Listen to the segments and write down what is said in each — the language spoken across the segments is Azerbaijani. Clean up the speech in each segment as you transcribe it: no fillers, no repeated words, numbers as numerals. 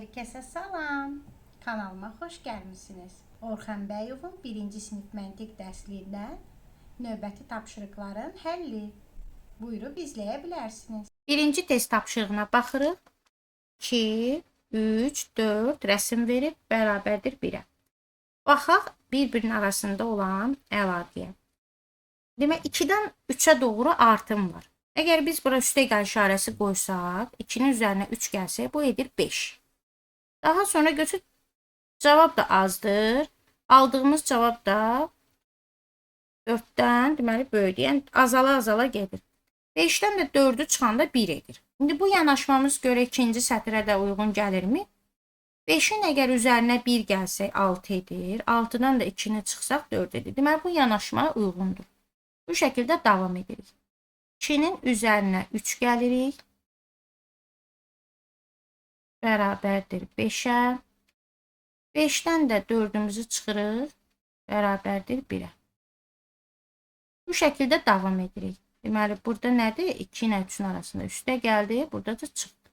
Hər kəsə salam. Kanalıma xoş gəlmisiniz. Orxan Bəyovun 1-ci sinif məntiq dərsliyindən növbəti tapşırıqların həlli. Buyurub izləyə bilərsiniz. Birinci test tapşırığına baxırıq. 2, 3, 4 rəsm verib bərabərdir 1-ə. Baxaq bir-birinin arasında olan əlaqəyə. Demək 2-dən 3-ə doğru artım var. Əgər biz bura üstəgəl işarəsi qoysaq, 2-nin üzərinə 3 gəlsə, bu edir 5. Daha sonra götür cavab da azdır. Aldığımız cavab da 4-dən deməli böyüdür. Yəni azala gedir. 5-dən də 4-ü çıxanda 1 edir. İndi bu yanaşmamız görə ikinci sətrə də uyğun gəlirmi? 5-in əgər üzərinə 1 gəlsə 6 edir. 6-dan da 2-ni çıxsaq 4 edir. Deməli bu yanaşma uyğundur. Bu şəkildə davam edirik. 2-nin üzərinə 3 gəlirik. Bərabərdir 5-ə. 5-dən də 4-ümüzü çıxırıq. Bərabərdir 1-ə. Bu şəkildə davam edirik. Deməli, burada nədir? 2 ilə 3-ün arasında üstə gəldi. Burada da çıxdı.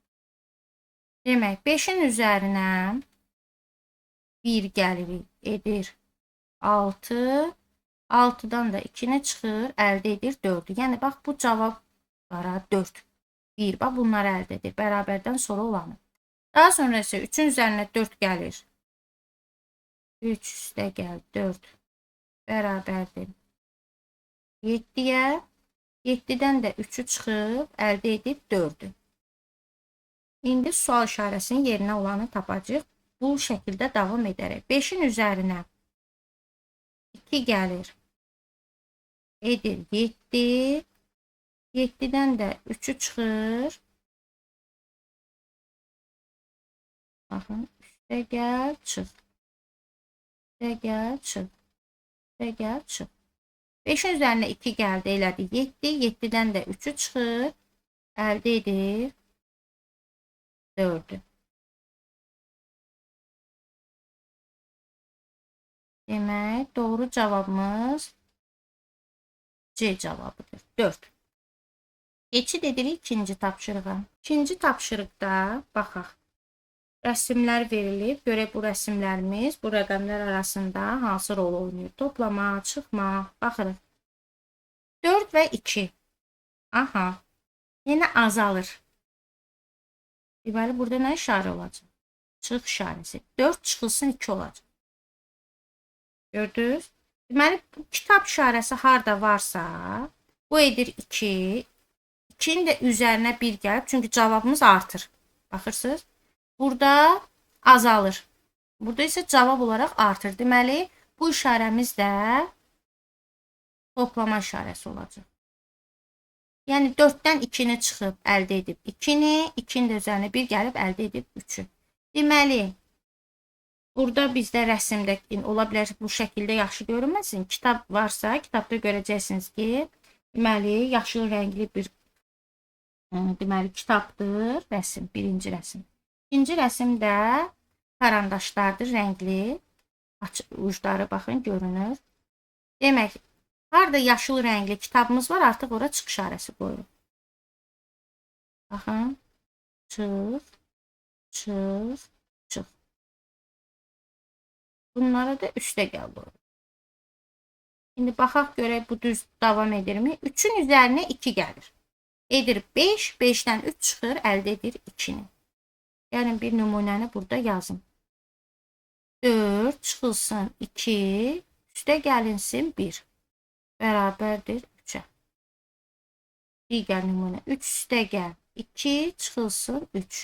Demək, 5-in üzərinə 1 gəlirik. Edir 6. 6-dan da 2-ni çıxır. Əldə edir 4-ü. Yəni, bax, bu cavablara 4. 1, bax, bunları əldə edir. Bərabərdən sonra olanı. Daha sonra isə 3-ün üzərinə 4 gəlir. 3 üstə gəl 4 bərabərdir 7-yə. 7-dən də 3-ü çıxıb əldə edib 4-ü. İndi sual işarəsinin yerinə olanı tapacaq. Bu şəkildə davam edərək. 5-in üzərinə 2 gəlir. Edir 7. 7-dən də 3-ü çıxır. Baxın, üstə gəl, çıx. Üstə gəl, çıx. Üstə gəl, çıx. 5-in üzərinə 2 gəldi, elədi 7. 7-dən də 3-ü çıxır. Əldə edir 4-ü. Demək, doğru cavabımız C cavabıdır. 4. Keçid edirik ikinci tapşırığa. İkinci tapşırıqda baxaq. Rəsmlər verilib. Görək bu rəsmlərimiz bu rəqəmlər arasında hansı rol oynayır? Toplama, çıxma. Baxırıq. 4 və 2. Aha. Yenə azalır. Deməli, burada nə işarə olacaq? Çıx işarəsi. 4 çıxılsın 2 olacaq. Gördünüz? Deməli, kitab işarəsi harda varsa, bu edir 2. 2-nin də üzərinə 1 gəlib. Çünki cavabımız artır. Baxırsınız? Burada azalır. Burada isə cavab olaraq artır. Deməli, bu işarəmiz də toplama işarəsi olacaq. Yəni, 4-dən 2-ni çıxıb əldə edib 2-ni, 2-nin də üzərinə 1 gəlib əldə edib 3-ü. Deməli, burada bizdə rəsmdə ola bilər bu şəkildə yaxşı görünməsin. Kitab varsa, kitabda görəcəksiniz ki, deməli, yaşıl rəngli bir deməli, kitabdır. Rəsm, birinci rəsm. İkinci rəsm də karandaşlardır, rəngli. Ucları baxın, görünür. Demək, harada yaşıl rəngli kitabımız var, artıq ora çıx işarəsi qoyuruq. Baxın, çıx, çıx, çıx. Bunlara da üstə gəl qoyuruq. İndi baxaq görək bu düz davam edirmi? 3-ün üzərinə 2 gəlir. Edir 5, 5-dən 3 çıxır, əldə edir 2-ni. Gəlin bir nümunəni burada yazın. 4 çıxılsın 2, üstə gəlinsin 1. Bərabərdir 3-ə. Digər nümunə 3 üstə gəl 2, çıxılsın 3.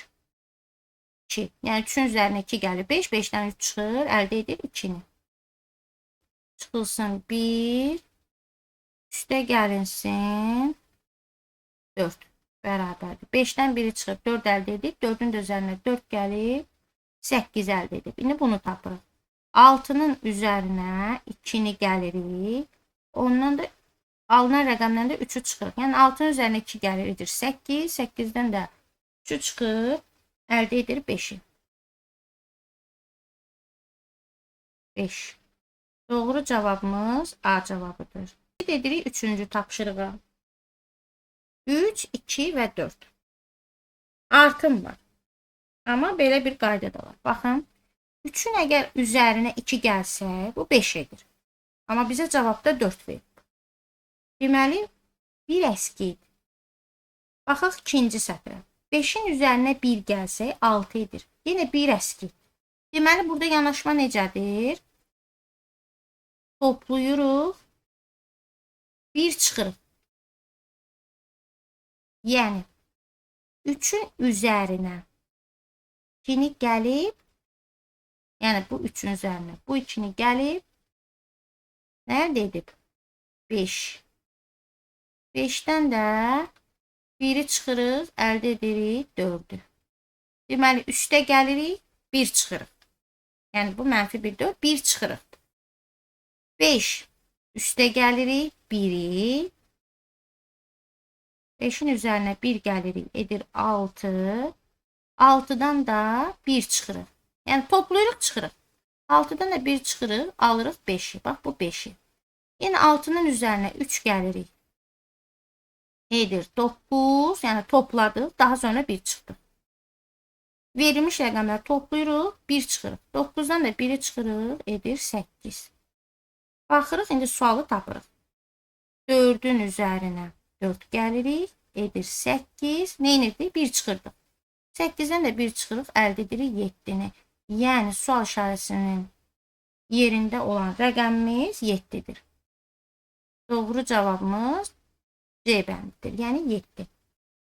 2. Yəni 3-ün üzərinə 2 gəlir 5, 5-dən 3 çıxır, əldə edir 2-ni. Çıxılsın 1, üstə gəlinsin 4. Bərabərdir. 5-dən 1-i çıxıb 4 əldə edib, 4-ün də üzərinə 4 gəlib, 8 əldə edib. İndi bunu tapırıq. 6-nın üzərinə 2-ni gəlirik. Ondan da alınan rəqəmdən də 3-ü çıxırıq. Yəni 6-nın üzərinə 2 gəlir, edir 8. 8-dən də 3-ü çıxır, əldə edir 5-i. 5. Doğru cavabımız A cavabıdır. Edirik 3-cü tapşırığa. 3, 2 və 4. Artım var. Amma belə bir qayda da var. Baxın, 3-ün əgər üzərinə 2 gəlsə, bu 5 edir. Amma bizə cavabda 4 verir. Deməli, bir əskidir. Baxaq ikinci sətrə. 5-in üzərinə 1 gəlsə 6 edir. Yenə bir əskidir. Deməli, burada yanaşma necədir? Toplayırıq, 1 çıxırıq. Yəni, 3-ün üzərinə 2-ni gəlib, yəni bu 3-ün üzərinə bu 2-ni gəlib, nədə edib? 5. 5-dən də 1-i çıxırıq, əldə edirik 4-ü. Deməli, üstə gəlirik, 1 çıxırıq. Yəni, bu mənfi 1-dir, 1 çıxırıq. 5. Üstə gəlirik, 1-i. 5-in üzərinə 1 gəlirik, edir 6. 6-dan da 1 çıxırıq. Yəni, toplayırıq, çıxırıq. 6-dan da 1 çıxırıq, alırıq 5-i. Bax, bu 5-i. Yəni, 6-nın üzərinə 3 gəlirik. Edir 9. Yəni, topladıq, daha sonra 1 çıxdıq. Verilmiş rəqəmləri toplayırıq, 1 çıxırıq. 9-dan da 1-i çıxırıq, edir 8. Baxırıq, indi sualı tapırıq. 4-ün üzərinə 4 gəlirik, edir 8. Neynirdik? 1 çıxırdıq. 8-dən də 1 çıxırıq, əldə edirik 7-ni. Yəni, sual işarəsinin yerində olan rəqəmimiz 7-dir. Doğru cavabımız C bəndidir. Yəni, 7.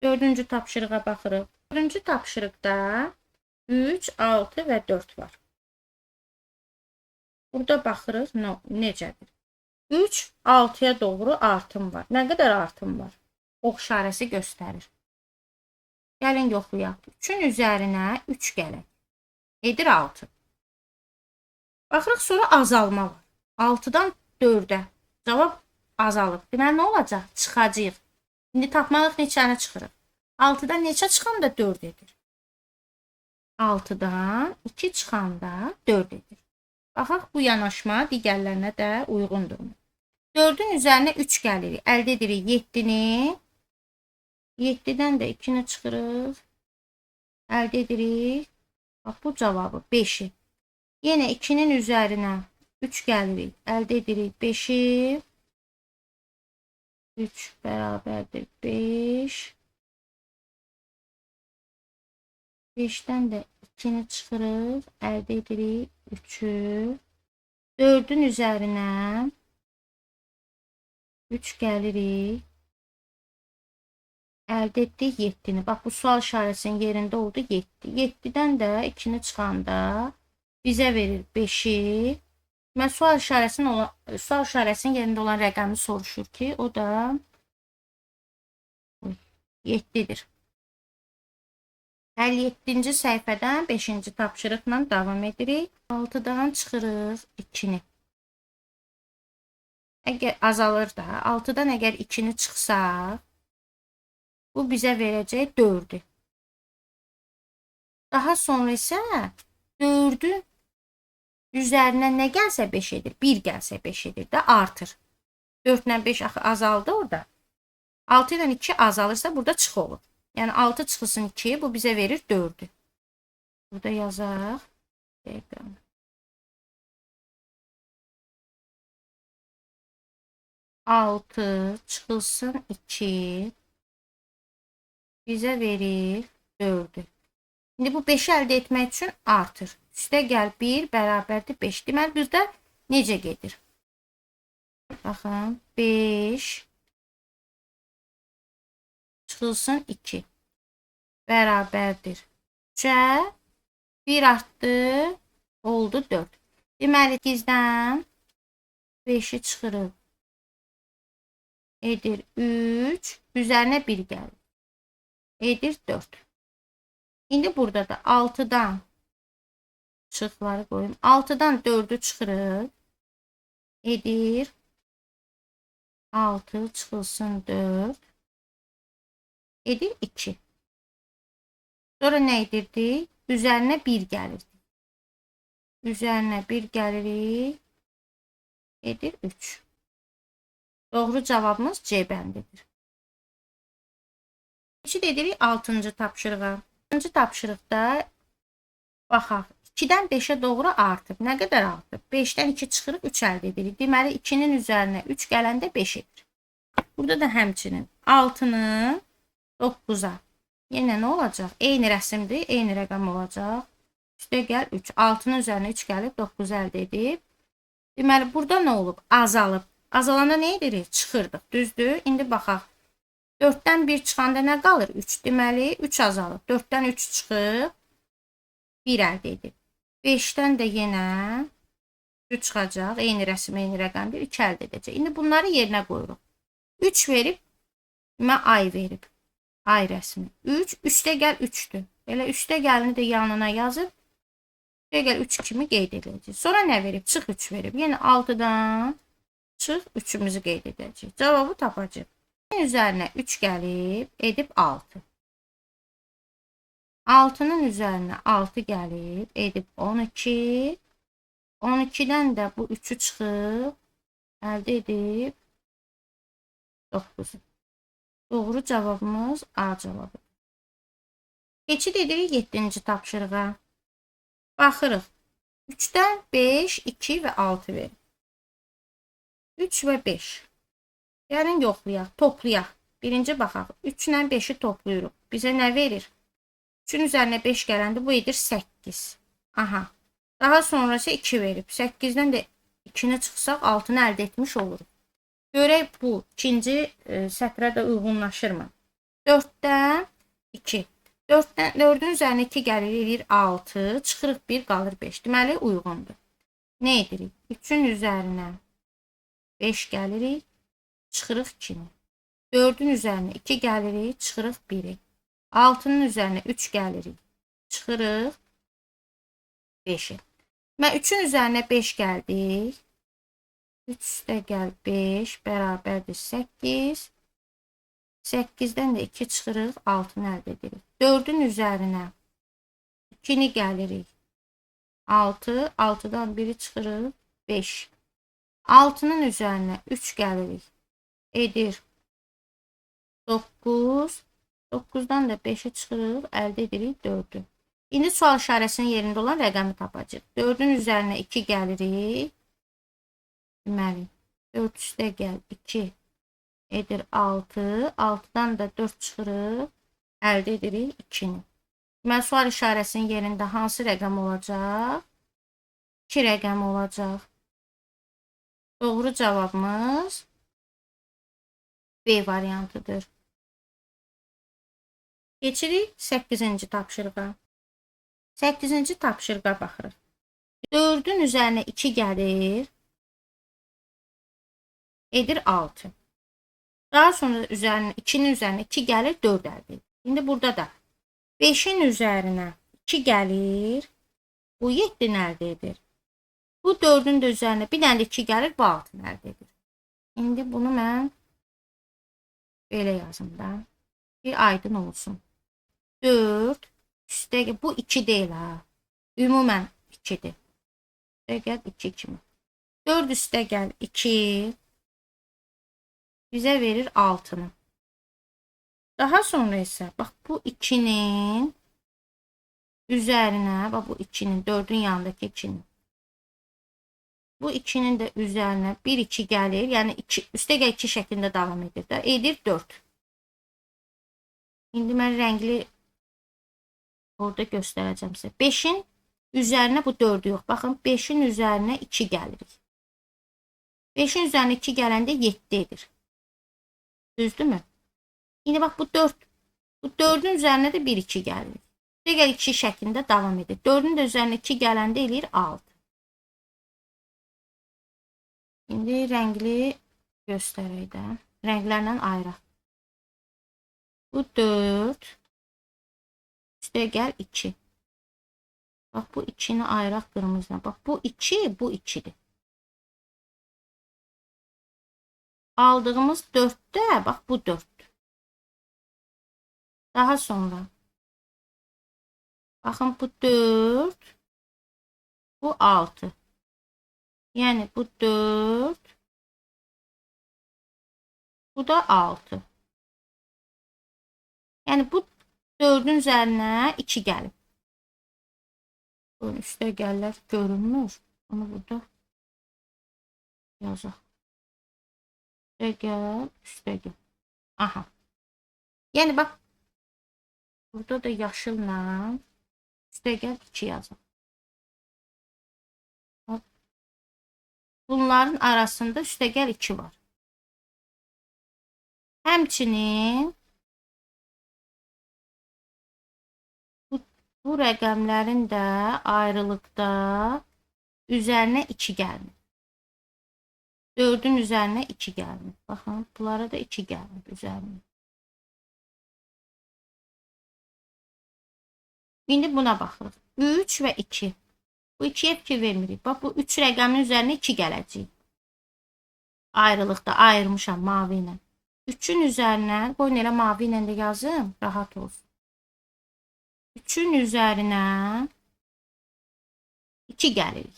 4-cü tapşırığa baxırıq. 4-cü tapşırıqda 3, 6 və 4 var. Burada baxırıq, necədir? 3, 6-ya doğru artım var. Nə qədər artım var? Ox işarəsi göstərir. Gəlin yoxlayaq. 3-ün üzərinə 3 gələk. Edir 6. Baxırıq, sonra azalma var. 6-dan 4-ə. Cavab azalıb. Deməli, nə olacaq? Çıxacaq. İndi tapmalıq neçəni çıxırıq? 6-dan neçə çıxanda 4 edir? 6-dan 2 çıxanda 4 edir. Baxaq, bu yanaşma digərlərinə də uyğundur. 4-ün üzərinə 3 gəlirik. Əldə edirik 7-ni. 7-dən də 2-ni çıxırıq. Əldə edirik. Bax, bu cavabı 5-i. Yenə 2-nin üzərinə 3 gəlirik. Əldə edirik 5-i. 3 bərabərdir 5. 5-dən də 2-ni çıxırıq. Əldə edirik 3-ü. 4-ün üzərinə 3 gəlirik. Əldə etdik 7-ni. Bax, bu sual işarəsinin yerində oldu 7. 7-dən də 2-ni çıxanda bizə verir 5-i. Mən sual işarəsinin yerində olan rəqəmi soruşur ki, o da 7-dir. 57-ci səhifədən 5-ci tapşırıqla davam edirik. 6-dan çıxırıq 2-ni. Əgər azalır da, 6-dan əgər 2-ni çıxsaq, bu bizə verəcək 4-ü. Daha sonra isə 4-ün üzərinə nə gəlsə 5 edir, 1 gəlsə 5 edir də artır. 4 ilə 5 axı azaldı orada. 6 ilə 2 azalırsa burada çıx olur. Yəni 6 çıxılsın 2, bu bizə verir 4-ü. Burada yazaq. 6 çıxılsın 2 bizə verir 4-ü. İndi bu 5-i əldə etmək üçün artır. Üstə gəl 1 bərabərdir 5. Deməli, burada necə gedir? Baxın, 5 çıxılsın 2 bərabərdir 3-ə 1 artdı, oldu 4. Deməli, 8-dən 5-i çıxırıq. Edir 3, üzərinə 1 gəlir. Edir 4. İndi burada da 6-dan çıxıqları qoyum. 6-dan 4-ü çıxırıq. Edir 6 çıxılsın 4. Edir 2. Sonra nə edirdik? Üzərinə 1 gəlirdi. Üzərinə 1 gəlirik. Edir 3. Doğru cavabımız C bəndidir. Keçid edirik 6-cı tapşırığa. 6-cı tapşırıqda Baxaq. 2-dən 5-ə doğru artıb. Nə qədər artıb? 5-dən 2 çıxırıq, 3 əldə edirik. Deməli 2-nin üzərinə 3 gələndə 5 edir. Burada da həmçinin 6-nı 9-a. Yenə nə olacaq? Eyni rəsmdir, eyni rəqəm olacaq. Üstə gəl 3. 6-nın üzərinə 3 gəlib 9 əldə edib. Deməli burada nə olub? Azalıb. Azalanda nə edirik? Çıxırdıq. Düzdür? İndi baxaq. 4-dən 1 çıxanda nə qalır? 3. Deməli 3 azalıb. 4-dən 3 çıxıb 1 əldə edib. 5-dən də yenə 3 çıxacaq. Eyni rəsm, eyni rəqəmdir. 2 əldə edəcək. İndi bunları yerinə qoyuruq. 3 verib, mən ay verib. Ay rəsmi. 3, üstə gəl 3-dür. Elə üstə gəlini də yanına yazıb, üstə gəl 3 kimi qeyd edəcək. Sonra nə verib? Çıx 3 verib. Yəni 6-dan çıx 3-ümüzü qeyd edəcək. Cavabı tapacaq. Üzərinə 3 gəlib, edib 6. 6-nın üzərinə 6 gəlib, edib 12. 12-dən də bu 3-ü çıxıb, əldə edib 9. Doğru cavabımız A cavabıdır. Keçid edirik 7-ci tapşırığa. Baxırıq. 3-dən 5, 2 və 6 verir. 3 və 5. Gəlin yoxlayaq, toplayaq. Birinci baxaq. 3 ilə 5-i toplayırıq. Bizə nə verir? 3-ün üzərinə 5 gələndə bu edir 8. Aha. Daha sonra isə 2 verib. 8-dən də 2-ni çıxsaq 6-nı əldə etmiş oluruq. Görək bu ikinci sətrə də uyğunlaşırmı? 4-dən 2. 4-ün üzərinə 2 gəlir, edir 6. Çıxırıq 1, qalır 5. Deməli uyğundur. Nə edirik? 3-ün üzərinə 5 gəlirik, çıxırıq 2-ni. 4-ün üzərinə 2 gəlirik, çıxırıq 1-i. 6-nın üzərinə 3 gəlirik, çıxırıq 5-i. Mən 3-ün üzərinə 5 gəldik. 3 üstə gəl 5 bərabərdir 8. 8-dən də 2 çıxırıq, 6-nı əldə edirik. 4-ün üzərinə 2-ni gəlirik. 6, 6-dan 1-i çıxırıq, 5. 6-nın üzərinə 3 gəlirik. Edir 9. 9-dan da 5-i çıxırıq, əldə edirik 4-ü. İndi sual işarəsinin yerində olan rəqəmi tapacaq. 4-ün üzərinə 2 gəlirik. Deməli, 4 üstə gəl 2 edir 6. 6-dan da 4 çıxırıq, əldə edirik 2-ni. Deməli, sual işarəsinin yerində hansı rəqəm olacaq? 2 rəqəm olacaq. Doğru cavabımız B variantıdır. Keçirik 8-ci tapşırığa. 8-ci tapşırığa baxırıq. 4-ün üzərinə 2 gəlir, edir 6. Daha sonra 2-nin üzərinə 2 gəlir, 4 əldə edir. İndi burada da 5-in üzərinə 2 gəlir, bu 7-ni əldə edir. Bu 4-ün də üzərinə bir dənə 2 gəlir, bu 6-nı əldə edir. İndi bunu mən belə yazım da. Bir aydın olsun. 4 üstə bu 2 deyil ha. Ümumən 2-dir. Üstə gəl 2 kimi. 4 üstə gəl 2 bizə verir 6-nı. Daha sonra isə bax bu 2-nin üzərinə, bax bu 2-nin 4-ün yanındakı 2-nin. Bu 2-nin də üzərinə 1 2 gəlir. Yəni 2 üstə gəl 2 şəklində davam edir də. Edir 4. İndi mən rəngli orada göstərəcəm sizə. 5-in üzərinə bu 4-ü yox. Baxın 5-in üzərinə 2 gəlirik. 5-in üzərinə 2 gələndə 7 edir. Düzdürmü? İndi bax bu 4. Bu 4-ün üzərinə də 1 2 gəlirik. Üstə gəl 2 şəklində davam edir. 4-ün də üzərinə 2 gələndə eləyir 6. İndi rəngli göstərək də. Rənglərlə ayıraq. Bu 4. Üstə gəl 2. Bax bu 2-ni ayıraq qırmızıdan. Bax bu 2, bu 2-dir. Aldığımız 4-də bax bu 4'dür. Daha sonra baxın bu 4, bu 6. Yəni bu 4, bu da 6. Yəni bu 4-ün üzərinə 2 gəlib. Üstə gəllər görünmür. Onu burada yazaq. Üstə gəl. Aha. Yəni bax, burada da yaşılla üstə gəl 2 yazaq. Bunların arasında üstə gəl 2 var. Həmçinin bu rəqəmlərin də ayrılıqda üzərinə 2 gəlmir. 4'ün üzərinə 2 gəlmir. Baxın, bunlara da 2 gəlmir üzərinə. İndi buna baxırıq. 3 və 2. Bu 2'yə fikir vermirik. Bax, bu 3 rəqəmin üzərinə 2 gələcək. Ayrılıqda ayırmışam mavi ilə. 3'ün üzərinə, qoyun elə mavi ilə də yazım, rahat olsun. 3'ün üzərinə 2 gəlir.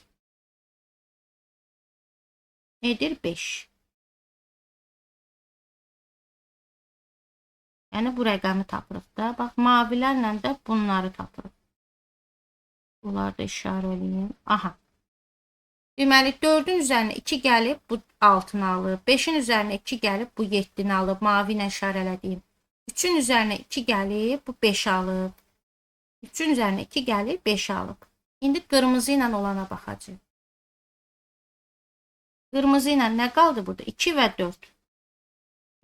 Edir 5. Yəni bu rəqəmi tapırıq da. Bax, mavilərlə də bunları tapırıq. Bunları da işarələyim. Aha. Deməli 4'ün üzərinə 2 gəlib, bu 6'nı alıb. 5'in üzərinə 2 gəlib, bu 7'ni alıb. Mavi ilə işarələdiyim. 3'ün üzərinə 2 gəlib, bu 5 alıb. 3'ün üzərinə 2 gəlib, 5 alıb. İndi qırmızı ilə olana baxacağıq. Qırmızı ilə nə qaldı burada? 2 və 4.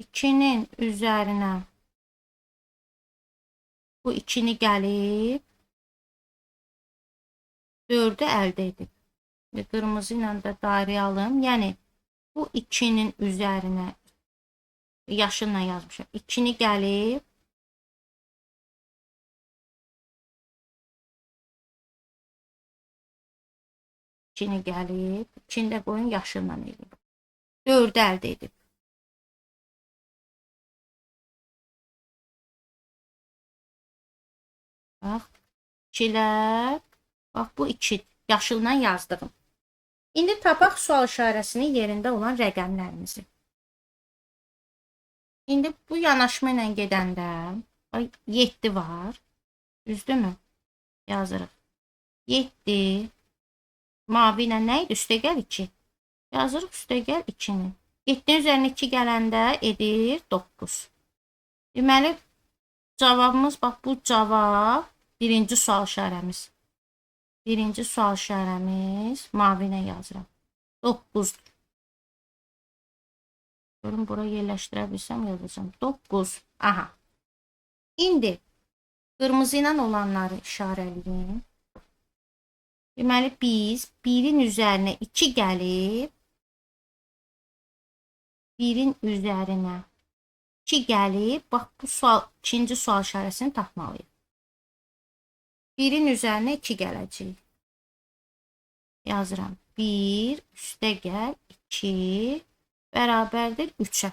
2'nin üzərinə bu 2'ni gəlib, 4'ü əldə edib. Qırmızı ilə də dairə alım. Yəni bu 2'nin üzərinə yaşılla yazmışam. 2'ni gəlib, İkini gəlib, ikini də qoyun yaşılla edib. 4'ü əldə edib. Bax, 2'lər. Bax, bu 2 yaşılla yazdığım. İndi tapaq sual işarəsinin yerində olan rəqəmlərimizi. İndi bu yanaşma ilə gedəndə 7 var. Düzdürmü? Yazırıq. 7 mavi ilə nə idi? Üstə gəl 2. Yazırıq üstə gəl 2-ni. 7'nin üzərinə 2 gələndə edir 9. Deməli, cavabımız, bax bu cavab birinci sual işarəmiz. Birinci sual işarəmiz mavi ilə yazıram. 9'dur. Görün, bura yerləşdirə bilsəm yazacağım. 9. Aha. İndi qırmızı ilə olanları işarəliyim. Deməli, biz 1'in üzərinə 2 gəlib, 1'in üzərinə 2 gəlib, bax bu sual, ikinci sual işarəsini tapmalıyıq. 1'in üzərinə 2 gələcək. Yazıram. 1 üstə gəl 2 bərabərdir 3'ə.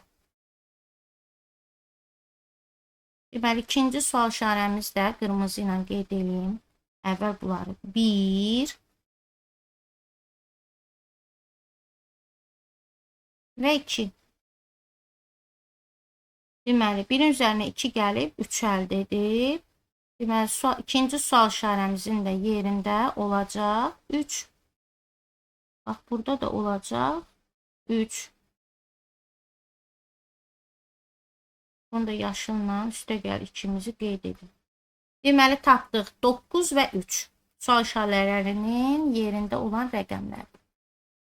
Deməli, ikinci sual işarəmiz də qırmızı ilə qeyd edeyim. Əvvəl bunları 1 və 2. Deməli, 1'in üzərinə 2 gəlib 3 əldə edib. Deməli, ikinci sual işarəmizin də yerində olacaq 3. Bax, burada da olacaq 3. Bunu da yaşılla üstə gəl 2'mizi qeyd edin. Deməli, tapdıq 9 və 3. Sual işarələrinin yerində olan rəqəmlər.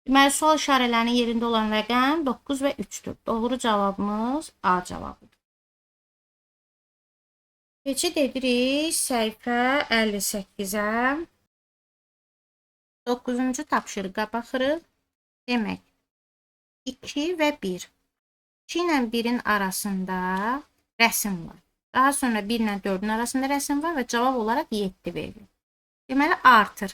Deməli, sual işarələrinin yerində olan rəqəm 9 və 3'dür. Doğru cavabımız A cavabıdır. Keçid edirik səhifə 58'ə. 9-cu tapşırığa baxırıq. Demək, 2 və 1. 2 ilə 1'in arasında rəsm var. Daha sonra 1 ilə 4'ün arasında rəsm var və cavab olaraq 7 verilir. Deməli, artır.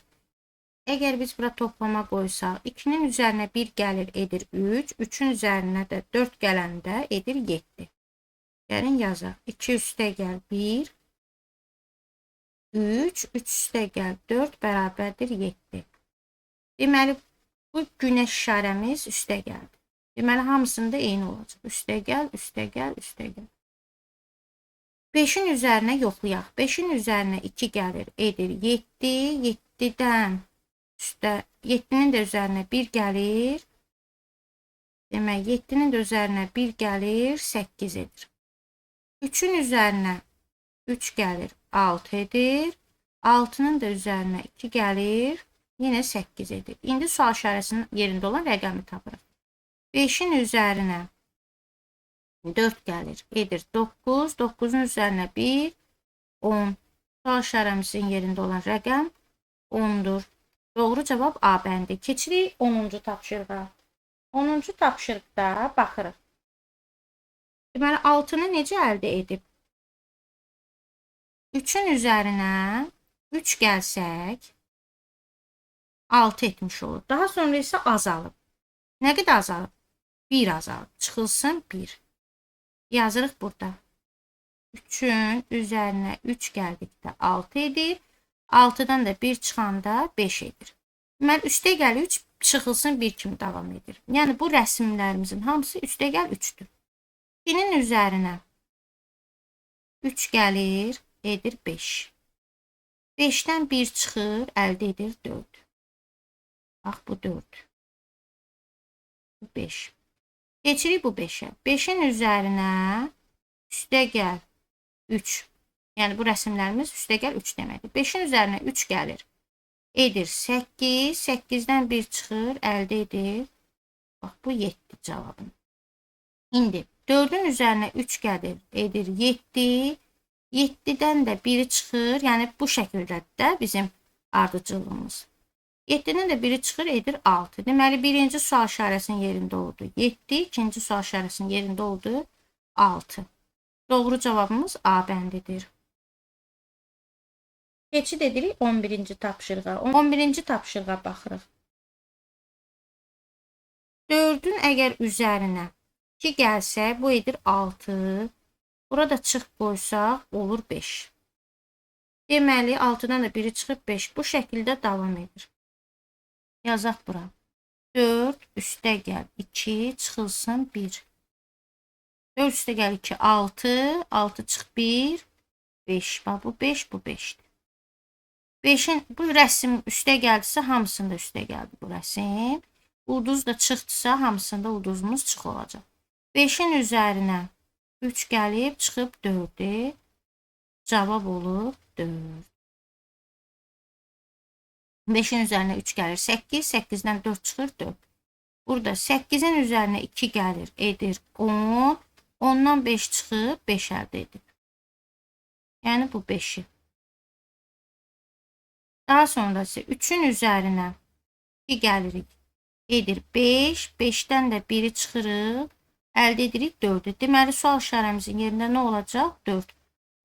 Əgər biz bura toplama qoysaq, 2'nin üzərinə 1 gəlir, edir 3. 3'ün üzərinə də 4 gələndə edir 7. Gəlin yazaq. 2 üstə gəl 1. 3. 3 üstə gəl 4 bərabərdir 7. Deməli, bu günəş işarəmiz üstə gəldi. Deməli, hamısında eyni olacaq. Üstə gəl, üstə gəl, üstə gəl. 5'in üzərinə yoxlayaq. 5'in üzərinə 2 gəlir, edir 7. 7-dən üstə 7'nin də üzərinə 1 gəlir. Demək 7'nin də üzərinə 1 gəlir, 8 edir. 3'ün üzərinə 3 gəlir, 6 edir. 6'nın da üzərinə 2 gəlir, yenə 8 edir. İndi sual işarəsinin yerində olan rəqəmi tapırıq. 5'in üzərinə 4 gəlir, edir 9. 9'un üzərinə 1, 10. Sual işarəmizin yerində olan rəqəm 10'dur. Doğru cavab A bəndi. Keçirik 10-cu tapşırığa. 10-cu tapşırıqda baxırıq. Deməli 6'nı necə əldə edib? 3'ün üzərinə 3 gəlsək 6 etmiş olur. Daha sonra isə azalıb. Nə qədər azalıb? 1 azalıb. Çıxılsın 1. Yazırıq burada. 3'ün üzərinə 3 gəldikdə 6 edir. 6'dan da 1 çıxanda 5 edir. Deməli, üstəgəl 3 çıxılsın 1 kimi davam edir. Yəni, bu rəsmlərimizin hamısı üstəgəl 3'dür. 2'nin üzərinə 3 gəlir, edir 5. 5'dən 1 çıxır, əldə edir 4. Bax, bu 4. Bu 5. Keçirik bu 5'ə. 5'in üzərinə üstəgəl 3. Yəni, bu rəsmlərimiz üstəgəl 3 deməkdir. 5'in üzərinə 3 gəlir, edir 8. 8'dən 1 çıxır, əldə edir. Bax, bu 7 cavabım. İndi 4'ün üzərinə 3 gəlir, edir 7. 7'dən də 1 çıxır. Yəni, bu şəkildədir bizim ardıcıllığımız. 7'nin də 1 çıxır, edir 6. Deməli, birinci sual işarəsinin yerində oldu 7. İkinci sual işarəsinin yerində oldu 6. Doğru cavabımız A bəndidir. Keçid edirik 11-ci tapşırığa. 11-ci tapşırığa baxırıq. 4'ün əgər üzərinə 2 gəlsə, bu edir 6. Burada çıx qoysaq, olur 5. Deməli, 6'dan da 1 çıxıb 5. Bu şəkildə davam edir. Yazaq bura. 4 üstəgəl 2 çıxılsın 1. 4 üstəgəl 2 6. 6 çıx 1. 5. Bax, bu 5, bu 5'dir. 5'in bu rəsm üstəgəldirsə, hamısında üstəgəldir bu rəsm. Ulduz da çıxdısa, hamısında ulduzumuz çıx olacaq. 5'in üzərinə 3 gəlib, çıxıb 4'dür. Cavab olur 4. 5'in üzərinə 3 gəlir 8. 8'dən 4 çıxır 4. Burada 8'in üzərinə 2 gəlir, edir 10. 10'dan 5 çıxıb 5 əldə edib. Yəni bu 5'i. Daha sonra isə 3'ün üzərinə 2 gəlirik, edir 5. 5'dən də 1'i çıxırıq, əldə edirik 4'ü. Deməli, sual işarəmizin yerində nə olacaq? 4.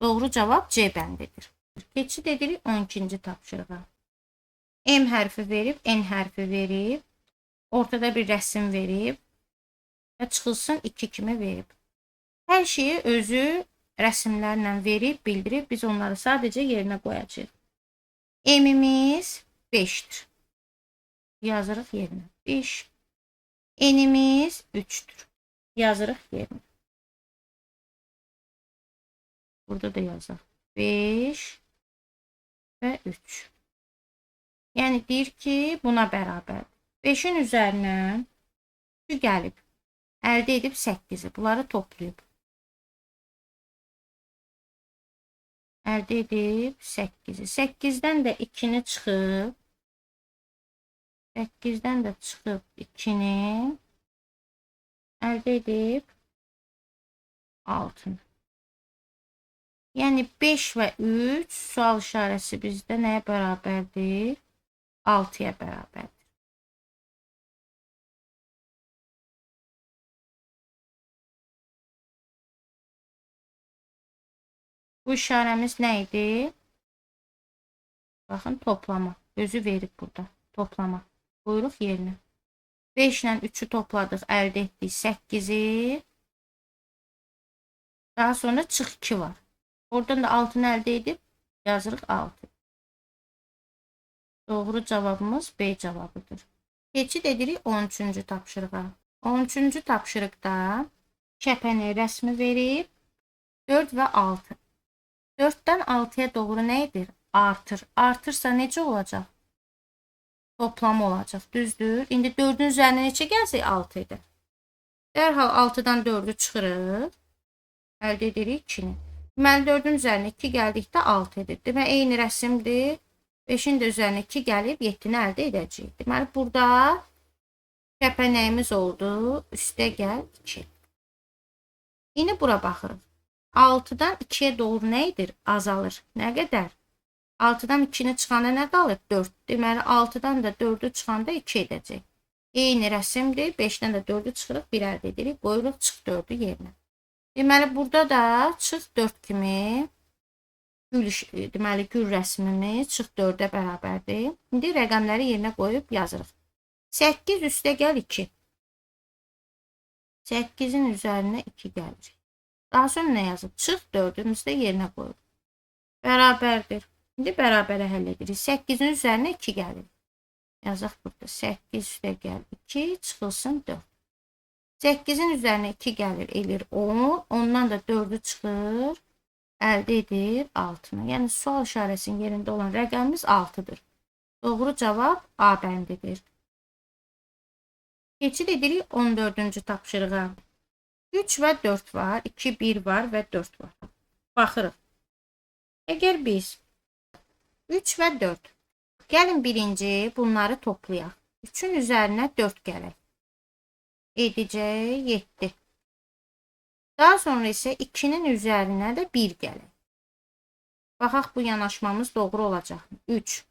Doğru cavab C bəndidir. Keçid edirik 12-ci tapşırığa. M hərfi verib, N hərfi verib, ortada bir rəsm verib və çıxılsın 2 kimi verib. Hər şeyi özü rəsmlərlə verib, bildirib, biz onları sadəcə yerinə qoyacağıq. M-imiz 5'dir. Yazırıq yerinə. 5. N-imiz 3'dür. Yazırıq yerinə. Burada da yazaq. 5 və 3. Yəni, deyir ki, buna bərabər. 5'in üzərinə 2 gəlib, əldə edib 8'i. Bunları toplayıb. Əldə edib 8'i. 8'dən də 2'ni çıxıb. 8'dən də çıxıb 2'ni. Əldə edib 6'nı. Yəni, 5 və 3 sual işarəsi bizdə nəyə bərabərdir? 6'ya bərabərdir. Bu işarəmiz nə idi? Baxın, toplama. Özü verib burada. Toplama. Buyuruq yerinə. 5 ilə 3'ü topladıq, əldə etdik 8'i. Daha sonra çıx 2 var. Oradan da 6'nı əldə edib yazırıq 6. Doğru cavabımız B cavabıdır. Keçid edirik 13-cü tapşırığa. 13-cü tapşırıqda kəpəni rəsmi verib 4 və 6. 4'dən 6'ya doğru nədir? Artır. Artırsa necə olacaq? Toplam olacaq. Düzdür. İndi 4'ün üzərinə neçə gəlsək 6 edir. Dərhal 6'dan 4'ü çıxırıq. Əldə edirik 2'ni. Deməli 4'ün üzərinə 2 gəldikdə 6 edir. Deməli eyni rəsmdir. 5'in də üzərinə 2 gəlib 7'ni əldə edəcəyik. Deməli burada kəpənəyimiz oldu. Üstə gəl 2. İndi bura baxırıq. 6'dan 2'ye doğru nə edir? Azalır. Nə qədər? 6'dan 2'ni çıxanda nə qalır? 4. Deməli 6'dan da 4'ü çıxanda 2 edəcək. Eyni rəsmdir. 5'dən də 4'ü çıxırıq, 1 əldə edirik. Qoyuruq çıx 4'ü yerinə. Deməli burada da çıx 4 kimi deməli gül rəsmimiz çıx 4'ə bərabərdir. İndi rəqəmləri yerinə qoyub yazırıq. 8 üstə gəl 2. 8'in üzərinə 2 gəlir. Daha sonra nə yazıb? Çıx 4'ümüzü də yerinə qoyuruq. Bərabərdir. İndi bərabərə həll edirik. 8'in üzərinə 2 gəlir. Yazaq burada. 8 üstə gəl 2 çıxılsın 4. 8'in üzərinə 2 gəlir, elir 10. Ondan da 4'ü çıxır, əldə edir 6'nı. Yəni sual işarəsinin yerində olan rəqəmimiz 6'dır. Doğru cavab A bəndidir. Keçid edirik 14-cü tapşırığa. 3 və 4 var, 2, 1 var və 4 var. Baxırıq. Əgər biz 3 və 4. Gəlin birinci bunları toplayaq. 3'ün üzərinə 4 gələk. Edəcək 7. Daha sonra isə 2'nin üzərinə də 1 gələk. Baxaq bu yanaşmamız doğru olacaq. 3.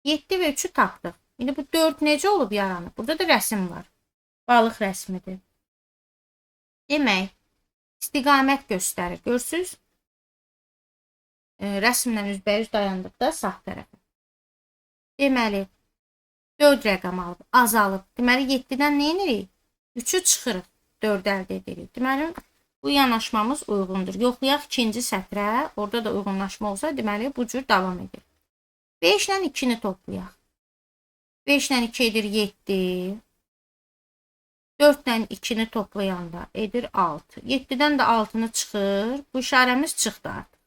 7 və 3'ü tapdıq. İndi bu 4 necə olub yaranıb? Burada da rəsm var. Balıq rəsmidir. Demək, istiqamət göstərir. Görürsünüz? Rəsmlə üzbəyüz dayandıqda sağ tərəfə. Deməli, 4 rəqəm alıb, azalıb. Deməli, 7'dən nə edirik? 3'ü çıxırıq, 4 əldə edirik. Deməli, bu yanaşmamız uyğundur. Yoxlayaq ikinci sətrə, orada da uyğunlaşma olsa, deməli, bu cür davam edir. 5 ilə 2'ni toplayaq. 5 ilə 2 edir 7. 4 ilə 2'ni toplayanda edir 6. 7'dən də 6'nı çıxır. Bu işarəmiz çıxdı artıq.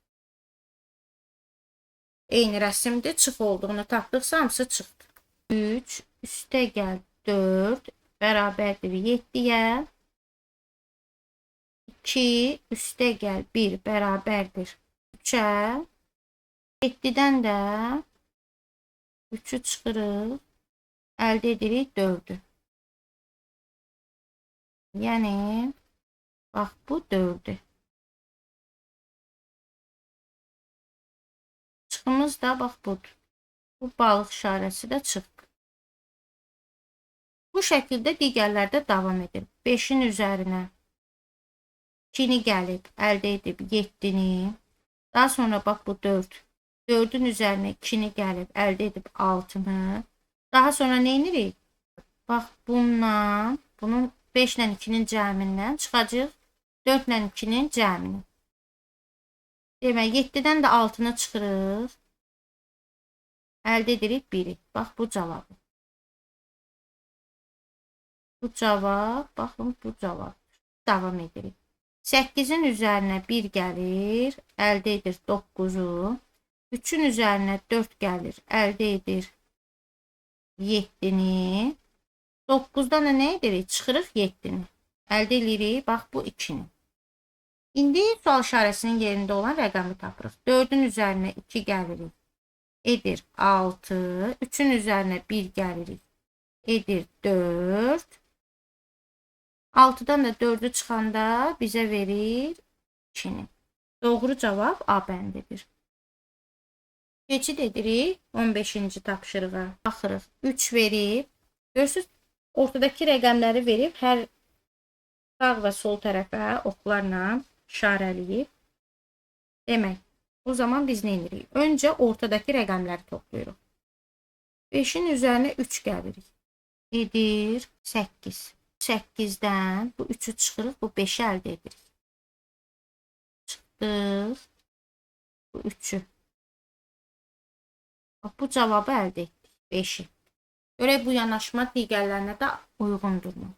Eyni rəsmdir. Çıx olduğunu tapdıqsa hamısı çıxdı. 3 üstə gəl 4 bərabərdir 7'yə. 2 üstə gəl 1 bərabərdir 3'ə. 7'dən də 3'ü çıxırıq. Əldə edirik 4'ü. Yəni, bax bu 4'ü. Çıxımız da bax budur. Bu balıq işarəsi də çıxdı. Bu şəkildə digərlərdə davam edir. 5'in üzərinə 2'ni gəlib, əldə edib 7'ni. Daha sonra bax bu 4. 4'ün üzərinə 2'ni gəlib, əldə edib 6'nı. Daha sonra nə edirik? Bax bununla, bunun 5 ilə 2'nin cəmindən çıxacaq 4 ilə 2'nin cəmini. Demək, 7'dən də 6'nı çıxırıq. Əldə edirik 1'i. Bax bu cavabı. Bu cavab, baxın bu cavab. Davam edirik. 8'in üzərinə 1 gəlir, əldə edir 9'u. 3'ün üzərinə 4 gəlir, əldə edir 7'ni. 9'dan da nə edirik? Çıxırıq 7'ni. Əldə edirik, bax bu 2'ni. İndi sual işarəsinin yerində olan rəqəmi tapırıq. 4'ün üzərinə 2 gəlirik, edir 6. 3'ün üzərinə 1 gəlirik, edir 4. 6'dan da 4'ü çıxanda bizə verir 2'ni. Doğru cavab A bəndidir. Keçid edirik 15-ci tapşırığa. Baxırıq. 3 verib. Görürsünüz, ortadakı rəqəmləri verib, hər sağ və sol tərəfə oxlarla işarələyib. Demək, o zaman biz nə edirik? Öncə ortadakı rəqəmləri toplayırıq. 5'in üzərinə 3 gəlirik. Edir 8. 8'dən bu 3'ü çıxırıq, bu 5'i əldə edirik. Çıxdıq. Bu 3'ü. Bu cavabı əldə etdik. 5'i. Görək bu yanaşma digərlərinə də uyğundurmu?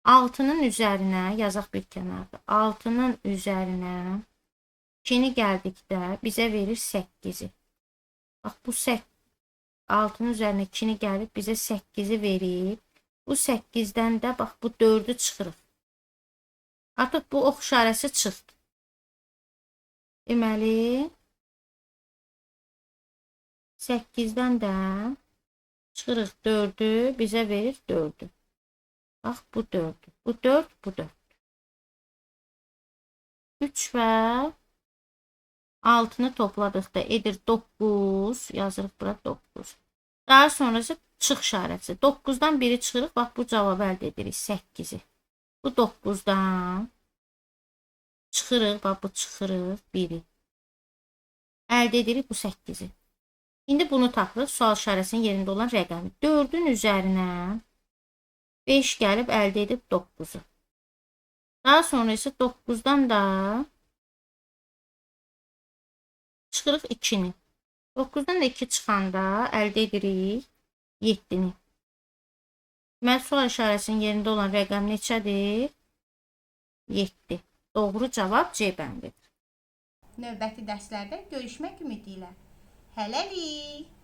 6'nın üzərinə yazaq bir kənarda. 6'nın üzərinə 2-ni gəldikdə bizə verir 8-i. Bax bu 6-nın üzərinə 2-ni gəlib bizə 8-i verir. Bu 8-dən də bax bu 4-ü çıxırıq. Artıq bu ox işarəsi çıxdı. Deməli 8-dən də çıxırıq 4-ü, bizə verir 4-ü. Bax bu 4-ü. Bu 4, bu 4. 3 və 6-nı topladıqda edir 9. Yazırıq bura 9. Daha sonrası çıx işarəsi. 9-dan 1-i çıxırıq. Bax bu cavabı əldə edirik 8-i. Bu 9-dan çıxırıq. Bax bu çıxırıq 1-i. Əldə edirik bu 8-i. İndi bunu tapırıq. Sual işarəsinin yerində olan rəqəmi. 4-ün üzərinə 5 gəlib əldə edib 9-u. Daha sonra isə 9-dan da çıxırıq 2-ni. 9-dan da 2 çıxanda əldə edirik 7-ni. Deməli, sual işarəsinin yerində olan rəqəm neçədir? 7. Doğru cavab C bəndidir. Növbəti dərslərdə görüşmək ümidi ilə. Hələlik!